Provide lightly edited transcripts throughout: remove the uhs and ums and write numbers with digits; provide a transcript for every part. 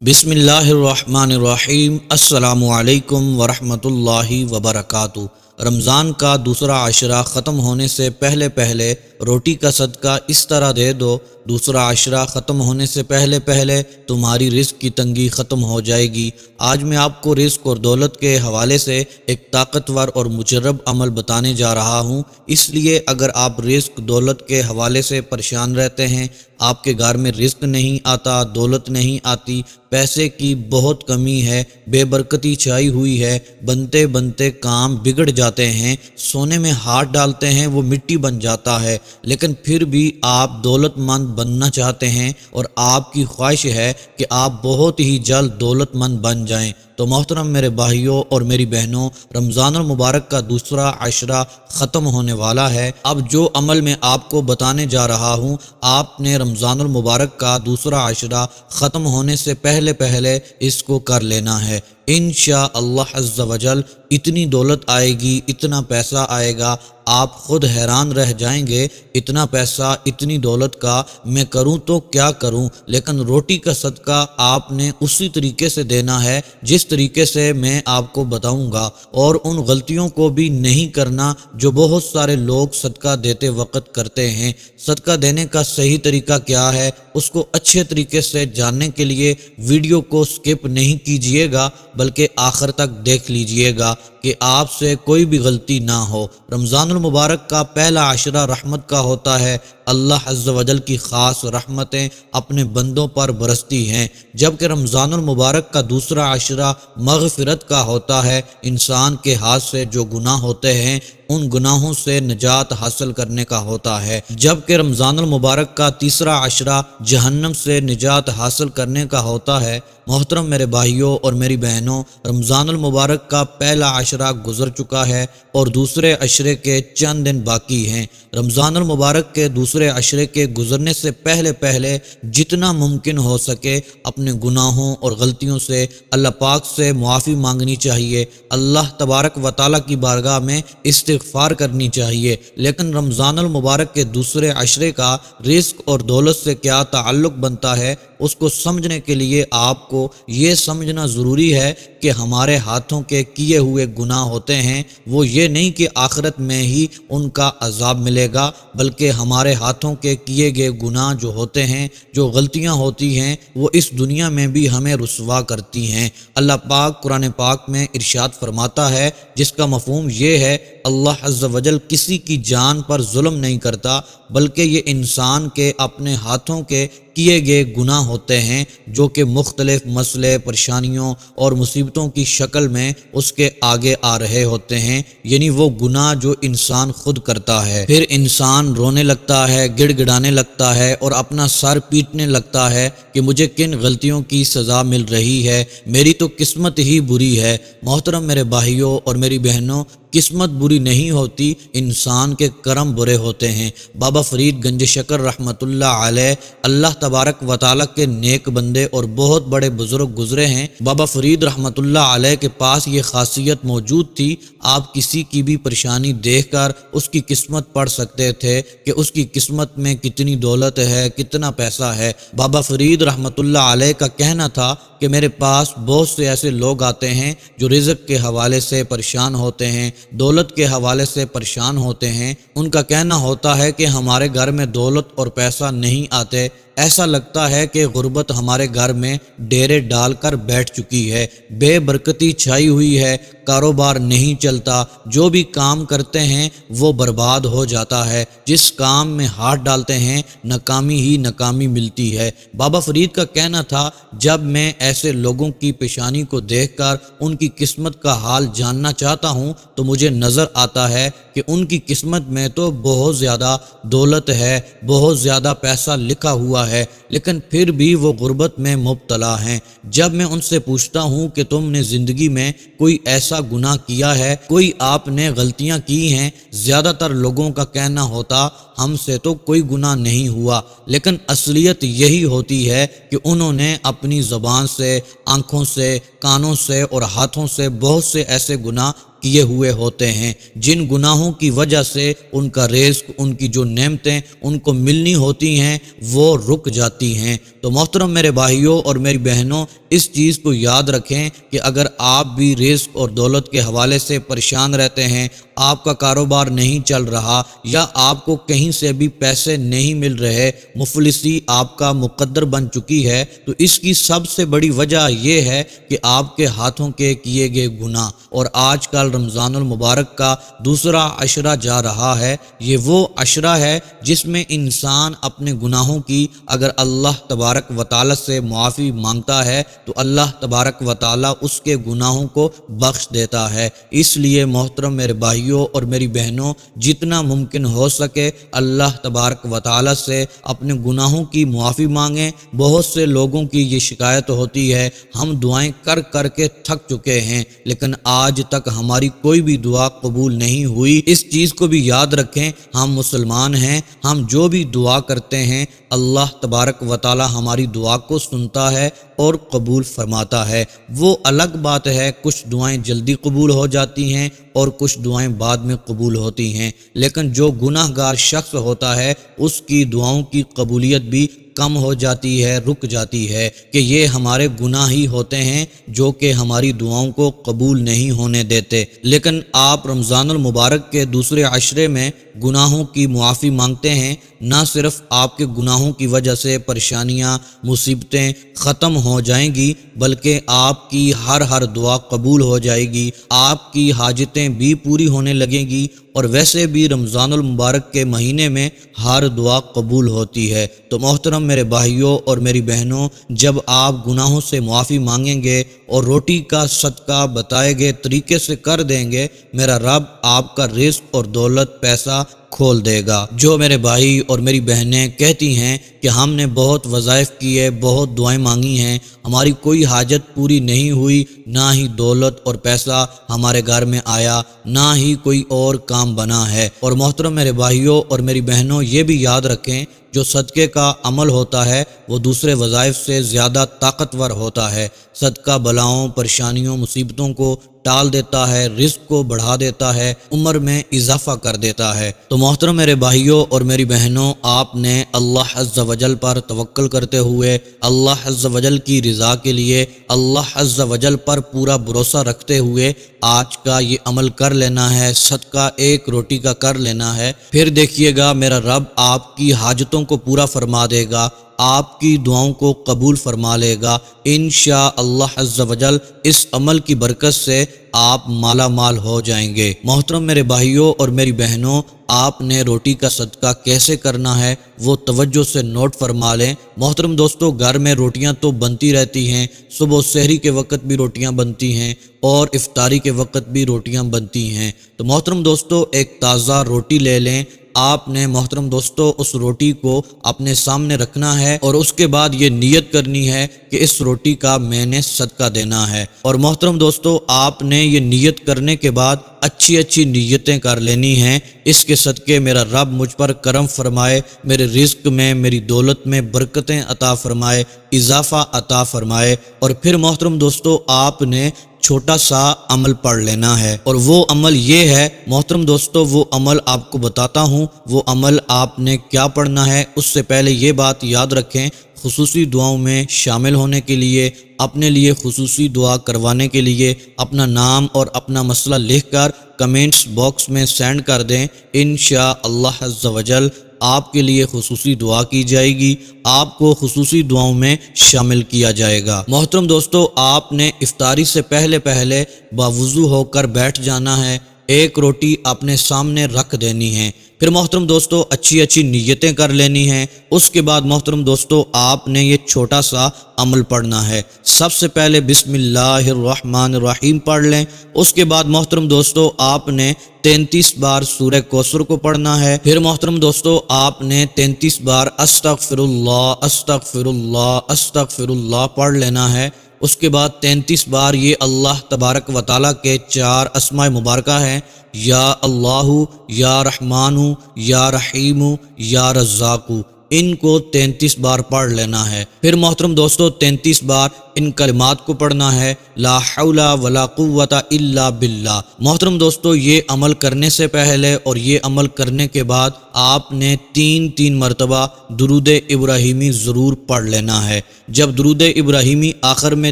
بسم اللہ الرحمن الرحیم۔ السلام علیکم ورحمۃ اللہ وبرکاتہ۔ رمضان کا دوسرا عشرہ ختم ہونے سے پہلے پہلے روٹی کا صدقہ اس طرح دے دو، دوسرا عشرہ ختم ہونے سے پہلے پہلے تمہاری رزق کی تنگی ختم ہو جائے گی۔ آج میں آپ کو رزق اور دولت کے حوالے سے ایک طاقتور اور مجرب عمل بتانے جا رہا ہوں، اس لیے اگر آپ رزق دولت کے حوالے سے پریشان رہتے ہیں، آپ کے گھر میں رزق نہیں آتا، دولت نہیں آتی، پیسے کی بہت کمی ہے، بے برکتی چھائی ہوئی ہے، بنتے بنتے کام بگڑ جاتے ہیں، سونے میں ہاتھ ڈالتے ہیں وہ مٹی بن جاتا ہے، لیکن پھر بھی آپ دولت مند بننا چاہتے ہیں اور آپ کی خواہش ہے کہ آپ بہت ہی جلد دولت مند بن جائیں، تو محترم میرے بھائیوں اور میری بہنوں، رمضان المبارک کا دوسرا عشرہ ختم ہونے والا ہے۔ اب جو عمل میں آپ کو بتانے جا رہا ہوں، آپ نے رمضان المبارک کا دوسرا عشرہ ختم ہونے سے پہلے پہلے اس کو کر لینا ہے۔ انشاءاللہ عز و جل اتنی دولت آئے گی، اتنا پیسہ آئے گا، آپ خود حیران رہ جائیں گے، اتنا پیسہ اتنی دولت کا میں کروں تو کیا کروں۔ لیکن روٹی کا صدقہ آپ نے اسی طریقے سے دینا ہے جس طریقے سے میں آپ کو بتاؤں گا، اور ان غلطیوں کو بھی نہیں کرنا جو بہت سارے لوگ صدقہ دیتے وقت کرتے ہیں۔ صدقہ دینے کا صحیح طریقہ کیا ہے، اس کو اچھے طریقے سے جاننے کے لیے ویڈیو کو سکپ نہیں کیجیے گا، بلکہ آخر تک دیکھ لیجیے گا کہ آپ سے کوئی بھی غلطی نہ ہو۔ رمضان المبارک کا پہلا عشرہ رحمت کا ہوتا ہے، اللہ عز و جل کی خاص رحمتیں اپنے بندوں پر برستی ہیں، جبکہ رمضان المبارک کا دوسرا عشرہ مغفرت کا ہوتا ہے، انسان کے ہاتھ سے جو گناہ ہوتے ہیں ان گناہوں سے نجات حاصل کرنے کا ہوتا ہے، جبکہ رمضان المبارک کا تیسرا عشرہ جہنم سے نجات حاصل کرنے کا ہوتا ہے۔ محترم میرے بھائیوں اور میری بہنوں، رمضان المبارک کا پہلا عشرہ گزر چکا ہے اور دوسرے عشرے کے چند دن باقی ہیں۔ رمضان المبارک کے دوسرے عشرے کے گزرنے سے پہلے پہلے جتنا ممکن ہو سکے اپنے گناہوں اور غلطیوں سے اللہ پاک سے معافی مانگنی چاہیے، اللہ تبارک و تعالیٰ کی بارگاہ میں استغفار کرنی چاہیے۔ لیکن رمضان المبارک کے دوسرے عشرے کا رزق اور دولت سے کیا تعلق بنتا ہے، اس کو سمجھنے کے لیے آپ کو یہ سمجھنا ضروری ہے کہ ہمارے ہاتھوں کے کیے ہوئے گناہ ہوتے ہیں، وہ یہ نہیں کہ آخرت میں ہی ان کا عذاب ملے گا، بلکہ ہمارے ہاتھوں کے کیے گئے گناہ جو ہوتے ہیں، جو غلطیاں ہوتی ہیں، وہ اس دنیا میں بھی ہمیں رسوا کرتی ہیں۔ اللہ پاک قرآن پاک میں ارشاد فرماتا ہے، جس کا مفہوم یہ ہے، اللہ عز و جل کسی کی جان پر ظلم نہیں کرتا، بلکہ یہ انسان کے اپنے ہاتھوں کے کیے گئے گناہ ہوتے ہیں جو کہ مختلف مسئلے، پریشانیوں اور مصیبتوں کی شکل میں اس کے آگے آ رہے ہوتے ہیں، یعنی وہ گناہ جو انسان خود کرتا ہے۔ پھر انسان رونے لگتا ہے، گڑ گڑانے لگتا ہے اور اپنا سر پیٹنے لگتا ہے کہ مجھے کن غلطیوں کی سزا مل رہی ہے، میری تو قسمت ہی بری ہے۔ محترم میرے بھائیوں اور میری بہنوں، قسمت بری نہیں ہوتی، انسان کے کرم برے ہوتے ہیں۔ بابا فرید گنج شکر رحمۃ اللہ علیہ اللہ تبارک و تعالیٰ کے نیک بندے اور بہت بڑے بزرگ گزرے ہیں۔ بابا فرید رحمۃ اللہ علیہ کے پاس یہ خاصیت موجود تھی، آپ کسی کی بھی پریشانی دیکھ کر اس کی قسمت پڑھ سکتے تھے کہ اس کی قسمت میں کتنی دولت ہے، کتنا پیسہ ہے۔ بابا فرید رحمۃ اللہ علیہ کا کہنا تھا کہ میرے پاس بہت سے ایسے لوگ آتے ہیں جو رزق کے حوالے سے پریشان ہوتے ہیں، دولت کے حوالے سے پریشان ہوتے ہیں۔ ان کا کہنا ہوتا ہے کہ ہمارے گھر میں دولت اور پیسہ نہیں آتے، ایسا لگتا ہے کہ غربت ہمارے گھر میں ڈیرے ڈال کر بیٹھ چکی ہے، بے برکتی چھائی ہوئی ہے، کاروبار نہیں چلتا، جو بھی کام کرتے ہیں وہ برباد ہو جاتا ہے، جس کام میں ہاتھ ڈالتے ہیں ناکامی ہی ناکامی ملتی ہے۔ بابا فرید کا کہنا تھا، جب میں ایسے لوگوں کی پیشانی کو دیکھ کر ان کی قسمت کا حال جاننا چاہتا ہوں تو مجھے نظر آتا ہے کہ ان کی قسمت میں تو بہت زیادہ دولت ہے، بہت زیادہ پیسہ لکھا ہوا ہے، لیکن پھر بھی وہ غربت میں مبتلا ہیں۔ جب میں ان سے پوچھتا ہوں کہ تم نے زندگی میں کوئی ایسا گناہ کیا ہے، کوئی آپ نے غلطیاں کی ہیں، زیادہ تر لوگوں کا کہنا ہوتا ہم سے تو کوئی گناہ نہیں ہوا، لیکن اصلیت یہی ہوتی ہے کہ انہوں نے اپنی زبان سے، آنکھوں سے، کانوں سے اور ہاتھوں سے بہت سے ایسے گناہ کیے ہوئے ہوتے ہیں جن گناہوں کی وجہ سے ان کا رزق، ان کی جو نعمتیں ان کو ملنی ہوتی ہیں وہ رک جاتی ہیں۔ تو محترم میرے بھائیوں اور میری بہنوں، اس چیز کو یاد رکھیں کہ اگر آپ بھی رزق اور دولت کے حوالے سے پریشان رہتے ہیں، آپ کا کاروبار نہیں چل رہا یا آپ کو کہیں سے بھی پیسے نہیں مل رہے، مفلسی آپ کا مقدر بن چکی ہے، تو اس کی سب سے بڑی وجہ یہ ہے کہ آپ کے ہاتھوں کے کیے گئے گناہ۔ اور آج کل رمضان المبارک کا دوسرا عشرہ جا رہا ہے، یہ وہ عشرہ ہے جس میں انسان اپنے گناہوں کی اگر اللہ تبارک و تعالی سے معافی مانگتا ہے تو اللہ تبارک و تعالی اس کے گناہوں کو بخش دیتا ہے۔ اس لیے محترم میرے بھائیوں اور میری بہنوں، جتنا ممکن ہو سکے اللہ تبارک و تعالی سے اپنے گناہوں کی معافی مانگیں۔ بہت سے لوگوں کی یہ شکایت ہوتی ہے، ہم دعائیں کر کر کے تھک چکے ہیں لیکن آج تک ہماری کوئی بھی دعا قبول نہیں ہوئی۔ اس چیز کو بھی یاد رکھیں، ہم مسلمان ہیں، ہم جو بھی دعا کرتے ہیں اللہ تبارک و تعالی ہماری دعا کو سنتا ہے اور قبول فرماتا ہے۔ وہ الگ بات ہے کچھ دعائیں جلدی قبول ہو جاتی ہیں اور کچھ دعائیں بعد میں قبول ہوتی ہیں، لیکن جو گناہ گار شخص ہوتا ہے اس کی دعاؤں کی قبولیت بھی کم ہو جاتی ہے، رک جاتی ہے کہ یہ ہمارے گناہ ہی ہوتے ہیں جو کہ ہماری دعاؤں کو قبول نہیں ہونے دیتے۔ لیکن آپ رمضان المبارک کے دوسرے عشرے میں گناہوں کی معافی مانگتے ہیں، نہ صرف آپ کے گناہوں کی وجہ سے پریشانیاں، مصیبتیں ختم ہو جائیں گی بلکہ آپ کی ہر دعا قبول ہو جائے گی، آپ کی حاجتیں بھی پوری ہونے لگیں گی۔ اور ویسے بھی رمضان المبارک کے مہینے میں ہر دعا قبول ہوتی ہے۔ تو محترم میرے بھائیوں اور میری بہنوں، جب آپ گناہوں سے معافی مانگیں گے اور روٹی کا صدقہ بتائے گئے طریقے سے کر دیں گے، میرا رب آپ کا رزق اور دولت، پیسہ کھول دے گا۔ جو میرے بھائی اور میری بہنیں کہتی ہیں کہ ہم نے بہت وظائف کیے، بہت دعائیں مانگی ہیں، ہماری کوئی حاجت پوری نہیں ہوئی، نہ ہی دولت اور پیسہ ہمارے گھر میں آیا، نہ ہی کوئی اور کام بنا ہے۔ اور محترم میرے بھائیوں اور میری بہنوں، یہ بھی یاد رکھیں جو صدقے کا عمل ہوتا ہے وہ دوسرے وظائف سے زیادہ طاقتور ہوتا ہے۔ صدقہ بلاؤں، پریشانیوں، مصیبتوں کو ٹال دیتا ہے، رزق کو بڑھا دیتا ہے، عمر میں اضافہ کر دیتا ہے۔ تو محترم میرے بھائیوں اور میری بہنوں، آپ نے اللہ عز و جل پر توکل کرتے ہوئے، اللہ عز و جل کی رضا کے لیے اللہ عز و جل پر پورا بھروسہ رکھتے ہوئے آج کا یہ عمل کر لینا ہے، صدقہ ایک روٹی کا کر لینا ہے۔ پھر دیکھیے گا میرا رب آپ کی حاجتوں کو پورا فرما دے گا، آپ کی دعاؤں کو قبول فرما لے گا انشاءاللہ عز و جل۔ اس عمل کی برکت سے آپ مالا مال ہو جائیں گے۔ محترم میرے بھائیوں اور میری بہنوں، آپ نے روٹی کا صدقہ کیسے کرنا ہے وہ توجہ سے نوٹ فرما لیں۔ محترم دوستو، گھر میں روٹیاں تو بنتی رہتی ہیں، صبح و سحری کے وقت بھی روٹیاں بنتی ہیں اور افطاری کے وقت بھی روٹیاں بنتی ہیں۔ تو محترم دوستو، ایک تازہ روٹی لے لیں، آپ نے محترم دوستو اس روٹی کو اپنے سامنے رکھنا ہے اور اس کے بعد یہ نیت کرنی ہے کہ اس روٹی کا میں نے صدقہ دینا ہے۔ اور محترم دوستو، آپ نے یہ نیت کرنے کے بعد اچھی نیتیں کر لینی ہیں، اس کے صدقے میرا رب مجھ پر کرم فرمائے، میرے رزق میں، میری دولت میں برکتیں عطا فرمائے، اضافہ عطا فرمائے۔ اور پھر محترم دوستو، آپ نے چھوٹا سا عمل پڑھ لینا ہے، اور وہ عمل یہ ہے محترم دوستو، وہ عمل آپ کو بتاتا ہوں، وہ عمل آپ نے کیا پڑھنا ہے۔ اس سے پہلے یہ بات یاد رکھیں، خصوصی دعاؤں میں شامل ہونے کے لیے، اپنے لیے خصوصی دعا کروانے کے لیے اپنا نام اور اپنا مسئلہ لکھ کر کمنٹس باکس میں سینڈ کر دیں، انشاءاللہ عز و جل آپ کے لیے خصوصی دعا کی جائے گی، آپ کو خصوصی دعاؤں میں شامل کیا جائے گا۔ محترم دوستو، آپ نے افطاری سے پہلے باوضو ہو کر بیٹھ جانا ہے، ایک روٹی اپنے سامنے رکھ دینی ہے، پھر محترم دوستو اچھی نیتیں کر لینی ہیں۔ اس کے بعد محترم دوستو، آپ نے یہ چھوٹا سا عمل پڑھنا ہے۔ سب سے پہلے بسم اللہ الرحمن الرحیم پڑھ لیں، اس کے بعد محترم دوستو آپ نے 33 بار سورہ کوثر کو پڑھنا ہے، پھر محترم دوستو آپ نے 33 بار استغفر اللہ استغفر اللہ استغفر اللہ پڑھ لینا ہے۔ اس کے بعد 33 بار یہ اللہ تبارک و تعالیٰ کے 4 اسماء مبارکہ ہیں، یا اللہ، یا رحمان، یا رحیم، یا رزاق۔ ان کو 33 بار پڑھ لینا ہے۔ پھر محترم دوستو 33 بار ان کلمات کو پڑھنا ہے، لا حول ولا قوت الا باللہ۔ محترم دوستو یہ عمل کرنے سے پہلے اور یہ عمل کرنے کے بعد آپ نے 3 مرتبہ درود ابراہیمی ضرور پڑھ لینا ہے۔ جب درود ابراہیمی آخر میں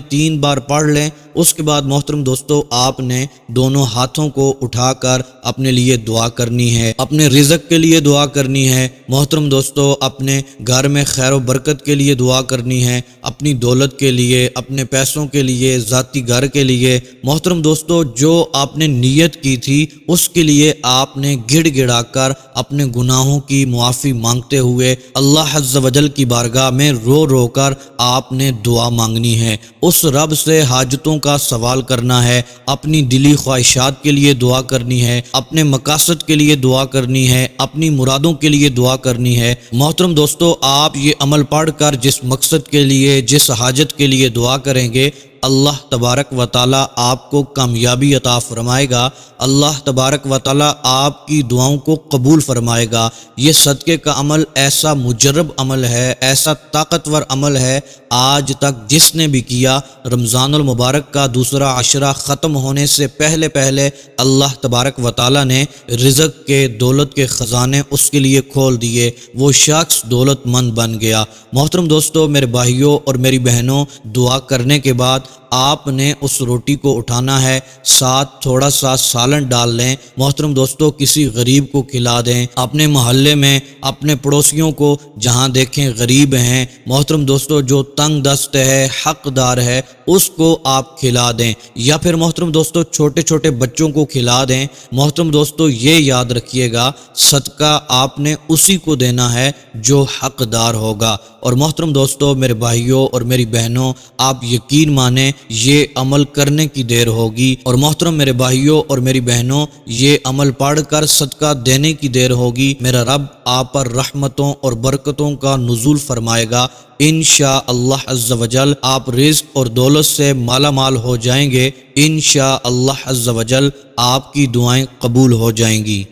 3 بار پڑھ لیں، اس کے بعد محترم دوستو آپ نے دونوں ہاتھوں کو اٹھا کر اپنے لیے دعا کرنی ہے، اپنے رزق کے لیے دعا کرنی ہے، محترم دوستو اپنے گھر میں خیر و برکت کے لیے دعا کرنی ہے، اپنی دولت کے لیے، اپنے پیسوں کے لیے، ذاتی گھر کے لیے۔ محترم دوستو جو آپ نے نیت کی تھی اس کے لیے آپ نے گڑ گڑا کر اپنے گناہوں کی معافی مانگتے ہوئے اللہ عز و جل کی بارگاہ میں رو رو کر آپ نے دعا مانگنی ہے، اس رب سے حاجتوں کا سوال کرنا ہے، اپنی دلی خواہشات کے لیے دعا کرنی ہے، اپنے مقاصد کے لیے دعا کرنی ہے، اپنی مرادوں کے لیے دعا کرنی ہے۔ محترم دوستو آپ یہ عمل پڑھ کر جس مقصد کے لیے، جس حاجت کے لیے دعا کریں گے، اللہ تبارک و تعالی آپ کو کامیابی عطا فرمائے گا، اللہ تبارک و تعالی آپ کی دعاؤں کو قبول فرمائے گا۔ یہ صدقے کا عمل ایسا مجرب عمل ہے، ایسا طاقتور عمل ہے، آج تک جس نے بھی کیا، رمضان المبارک کا دوسرا عشرہ ختم ہونے سے پہلے پہلے اللہ تبارک و تعالی نے رزق کے، دولت کے خزانے اس کے لیے کھول دیے، وہ شخص دولت مند بن گیا۔ محترم دوستو میرے بھائیوں اور میری بہنوں، دعا کرنے کے بعد آپ نے اس روٹی کو اٹھانا ہے، ساتھ تھوڑا سا سالن ڈال لیں، محترم دوستو کسی غریب کو کھلا دیں، اپنے محلے میں اپنے پڑوسیوں کو جہاں دیکھیں غریب ہیں، محترم دوستو جو تنگ دست ہے، حقدار ہے، اس کو آپ کھلا دیں، یا پھر محترم دوستو چھوٹے چھوٹے بچوں کو کھلا دیں۔ محترم دوستو یہ یاد رکھیے گا صدقہ آپ نے اسی کو دینا ہے جو حقدار ہوگا۔ اور محترم دوستو میرے بھائیوں اور میری بہنوں، آپ یقین مانیں یہ عمل کرنے کی دیر ہوگی، اور محترم میرے بھائیوں اور میری بہنوں یہ عمل پڑھ کر صدقہ دینے کی دیر ہوگی، میرا رب آپ پر رحمتوں اور برکتوں کا نزول فرمائے گا، انشاءاللہ عز و جل آپ رزق اور دولت سے مالا مال ہو جائیں گے، انشاءاللہ عز و جل آپ کی دعائیں قبول ہو جائیں گی۔